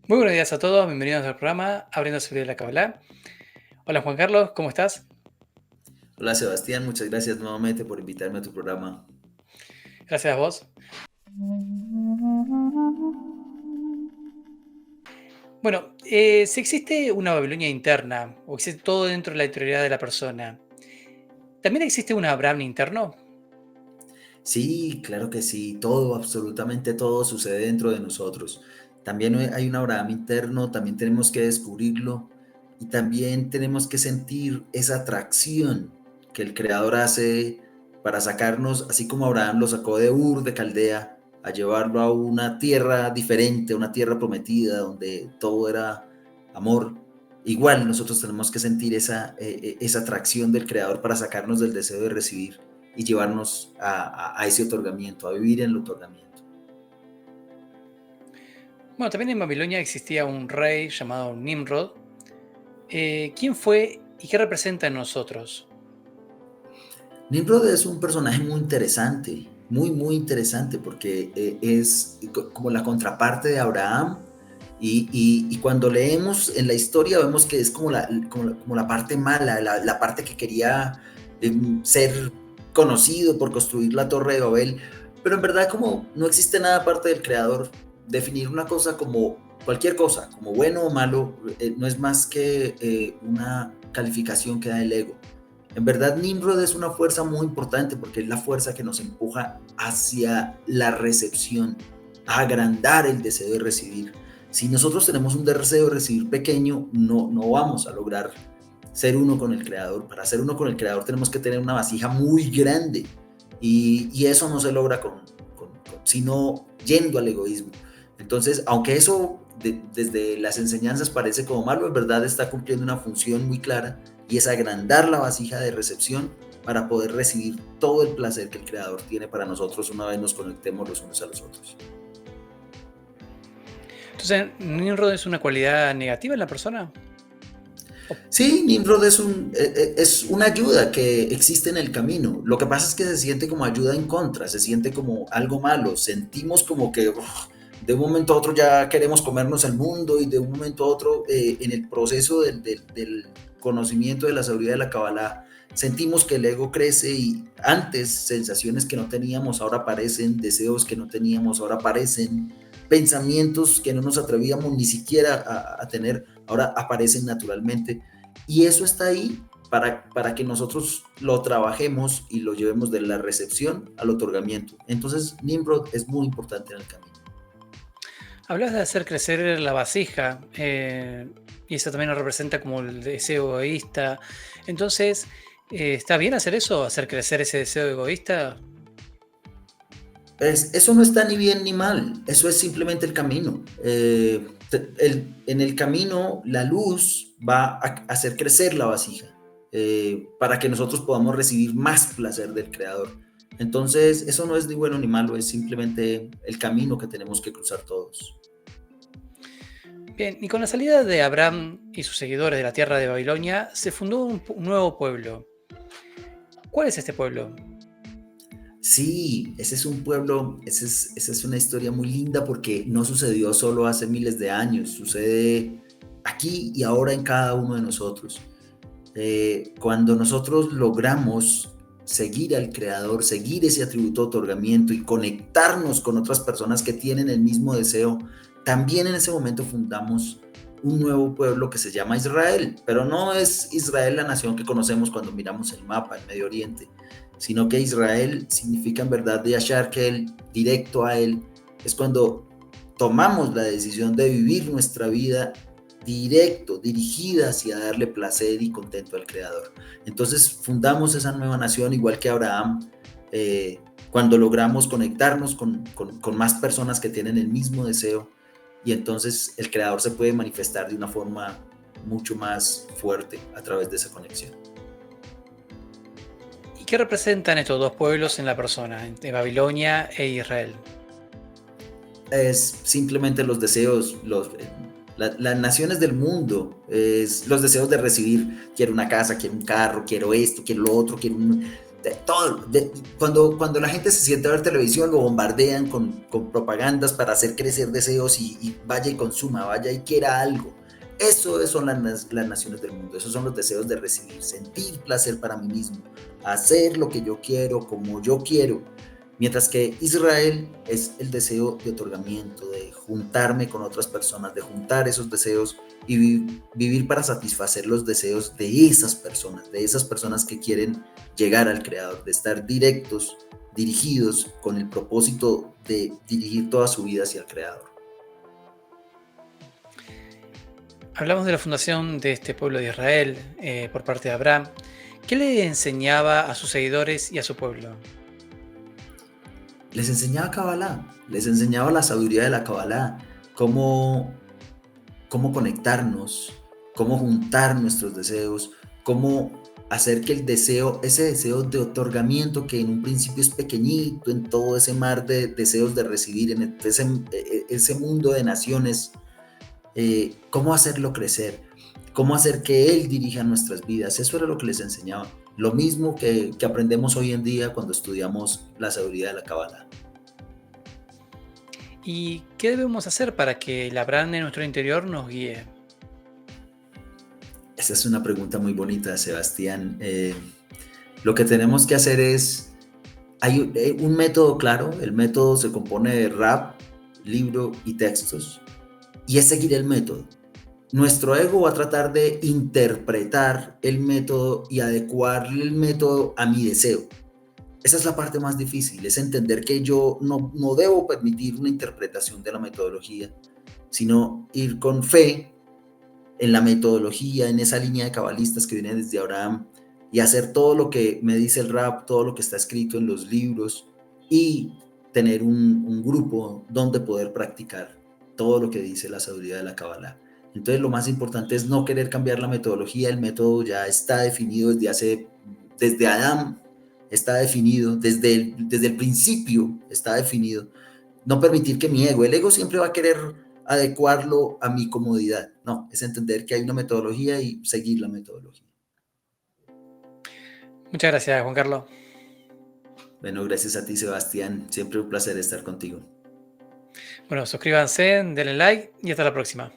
Muy buenos días a todos, bienvenidos al programa Abriendo el libro de la Kabbalah. Hola Juan Carlos, ¿cómo estás? Hola Sebastián, muchas gracias nuevamente por invitarme a tu programa. Gracias a vos. Bueno, si existe una Babilonia interna, o existe todo dentro de la integridad de la persona, ¿también existe un Abraham interno? Sí, claro que sí, todo, absolutamente todo sucede dentro de nosotros. También hay un Abraham interno, también tenemos que descubrirlo y también tenemos que sentir esa atracción que el Creador hace para sacarnos, así como Abraham lo sacó de Ur de Caldea, a llevarlo a una tierra diferente, una tierra prometida donde todo era amor. Igual nosotros tenemos que sentir esa atracción del Creador para sacarnos del deseo de recibir y llevarnos a ese otorgamiento, a vivir en el otorgamiento. Bueno, también en Babilonia existía un rey llamado Nimrod. ¿Quién fue y qué representa en nosotros? Nimrod es un personaje muy interesante, muy interesante, porque es como la contraparte de Abraham. Y cuando leemos en la historia vemos que es como la parte mala, la parte que quería ser conocido por construir la Torre de Babel, pero en verdad como no existe nada aparte del Creador, definir una cosa como cualquier cosa, como bueno o malo, no es más que una calificación que da el ego. En verdad, Nimrod es una fuerza muy importante porque es la fuerza que nos empuja hacia la recepción, a agrandar el deseo de recibir. Si nosotros tenemos un deseo de recibir pequeño, no vamos a lograr ser uno con el Creador. Para ser uno con el Creador tenemos que tener una vasija muy grande y eso no se logra sino yendo al egoísmo. Entonces, aunque eso desde las enseñanzas parece como malo, en verdad está cumpliendo una función muy clara y es agrandar la vasija de recepción para poder recibir todo el placer que el Creador tiene para nosotros una vez nos conectemos los unos a los otros. Entonces, ¿Nimrod es una cualidad negativa en la persona? O- Sí, Nimrod es una ayuda que existe en el camino. Lo que pasa es que se siente como ayuda en contra, se siente como algo malo. Sentimos como que de un momento a otro ya queremos comernos el mundo y de un momento a otro en el proceso del conocimiento de la sabiduría de la Kabbalah sentimos que el ego crece y antes sensaciones que no teníamos ahora aparecen, deseos que no teníamos ahora aparecen, pensamientos que no nos atrevíamos ni siquiera a tener ahora aparecen naturalmente. Y eso está ahí para que nosotros lo trabajemos y lo llevemos de la recepción al otorgamiento. Entonces, Nimrod es muy importante en el camino. Hablas de hacer crecer la vasija, y eso también nos representa como el deseo egoísta. Entonces, ¿está bien hacer eso? ¿Hacer crecer ese deseo egoísta? Eso no está ni bien ni mal, eso es simplemente el camino. En el camino la luz va a hacer crecer la vasija para que nosotros podamos recibir más placer del Creador. Entonces, eso no es ni bueno ni malo, es simplemente el camino que tenemos que cruzar todos. Bien, y con la salida de Abraham y sus seguidores de la tierra de Babilonia, se fundó un nuevo pueblo. ¿Cuál es este pueblo? Sí, ese es un pueblo, esa es una historia muy linda porque no sucedió solo hace miles de años, sucede aquí y ahora en cada uno de nosotros. Cuando nosotros logramos seguir al Creador, seguir ese atributo de otorgamiento y conectarnos con otras personas que tienen el mismo deseo, también en ese momento fundamos un nuevo pueblo que se llama Israel, pero no es Israel la nación que conocemos cuando miramos el mapa, el Medio Oriente, sino que Israel significa en verdad de Yashar, que él, directo a él, es cuando tomamos la decisión de vivir nuestra vida directo, dirigida hacia darle placer y contento al Creador. Entonces fundamos esa nueva nación, igual que Abraham, cuando logramos conectarnos con más personas que tienen el mismo deseo y entonces el Creador se puede manifestar de una forma mucho más fuerte a través de esa conexión. ¿Y qué representan estos dos pueblos en la persona, entre Babilonia e Israel? Es simplemente los deseos, las naciones del mundo, es los deseos de recibir, quiero una casa, quiero un carro, quiero esto, quiero lo otro, de todo. Cuando la gente se siente a ver televisión, lo bombardean con propagandas para hacer crecer deseos y vaya y consuma, vaya y quiera algo. Eso son las naciones del mundo, esos son los deseos de recibir, sentir placer para mí mismo, hacer lo que yo quiero, como yo quiero. Mientras que Israel es el deseo de otorgamiento, de juntarme con otras personas, de juntar esos deseos y vivir para satisfacer los deseos de esas personas que quieren llegar al Creador, de estar directos, dirigidos con el propósito de dirigir toda su vida hacia el Creador. Hablamos de la fundación de este pueblo de Israel por parte de Abraham. ¿Qué le enseñaba a sus seguidores y a su pueblo? Les enseñaba Kabbalah, les enseñaba la sabiduría de la Kabbalah, cómo, cómo conectarnos, cómo juntar nuestros deseos, cómo hacer que el deseo, ese deseo de otorgamiento que en un principio es pequeñito, en todo ese mar de deseos de recibir, en ese mundo de naciones, cómo hacerlo crecer, cómo hacer que Él dirija nuestras vidas. Eso era lo que les enseñaba. Lo mismo que aprendemos hoy en día cuando estudiamos la sabiduría de la Kabbalah. ¿Y qué debemos hacer para que el Abraham de nuestro interior nos guíe? Esa es una pregunta muy bonita, Sebastián. Lo que tenemos que hacer es, hay un método claro, el método se compone de rap, libro y textos, y es seguir el método. Nuestro ego va a tratar de interpretar el método y adecuar el método a mi deseo. Esa es la parte más difícil, es entender que yo no debo permitir una interpretación de la metodología, sino ir con fe en la metodología, en esa línea de cabalistas que viene desde Abraham, y hacer todo lo que me dice el rap, todo lo que está escrito en los libros, y tener un grupo donde poder practicar todo lo que dice la sabiduría de la Kabbalah. Entonces lo más importante es no querer cambiar la metodología, el método ya está definido desde Adán, está definido, desde el principio está definido. No permitir que el ego siempre va a querer adecuarlo a mi comodidad. No, es entender que hay una metodología y seguir la metodología. Muchas gracias, Juan Carlos. Bueno, gracias a ti, Sebastián. Siempre un placer estar contigo. Bueno, suscríbanse, denle like y hasta la próxima.